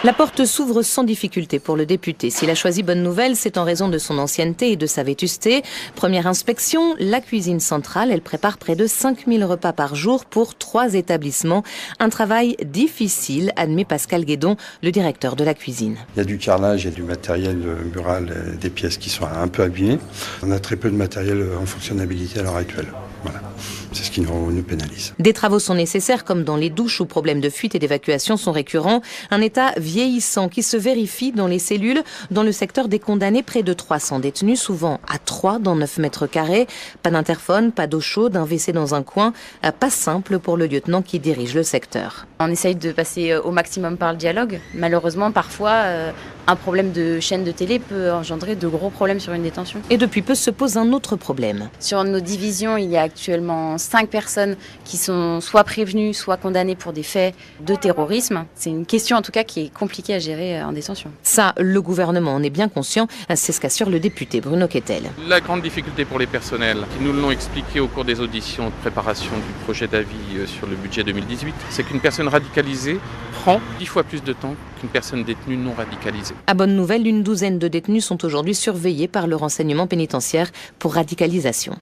La porte s'ouvre sans difficulté pour le député. S'il a choisi Bonne Nouvelle, c'est en raison de son ancienneté et de sa vétusté. Première inspection, la cuisine centrale. Elle prépare près de 5000 repas par jour pour 3 établissements. Un travail difficile, admet Pascal Guédon, le directeur de la cuisine. Il y a du carrelage, il y a du matériel mural, des pièces qui sont un peu abîmées. On a très peu de matériel en fonctionnalité à l'heure actuelle. Voilà. C'est ce qui nous pénalise. Des travaux sont nécessaires, comme dans les douches où problèmes de fuite et d'évacuation sont récurrents. Un état vieillissant qui se vérifie dans les cellules. Dans le secteur des condamnés, près de 300 détenus, souvent à 3 dans 9 mètres carrés. Pas d'interphone, pas d'eau chaude, un WC dans un coin. Pas simple pour le lieutenant qui dirige le secteur. On essaye de passer au maximum par le dialogue. Malheureusement, parfois, un problème de chaîne de télé peut engendrer de gros problèmes sur une détention. Et depuis peu se pose un autre problème. Sur nos divisions, il y a actuellement 5 personnes qui sont soit prévenues, soit condamnées pour des faits de terrorisme. C'est une question en tout cas qui est compliquée à gérer en détention. Ça, le gouvernement en est bien conscient. C'est ce qu'assure le député Bruno Kettel. La grande difficulté pour les personnels, qui nous l'ont expliqué au cours des auditions de préparation du projet d'avis sur le budget 2018, c'est qu'une personne radicalisée prend 10 fois plus de temps qu'une personne détenue non radicalisée. À Bonne Nouvelle, une douzaine de détenus sont aujourd'hui surveillés par le renseignement pénitentiaire pour radicalisation.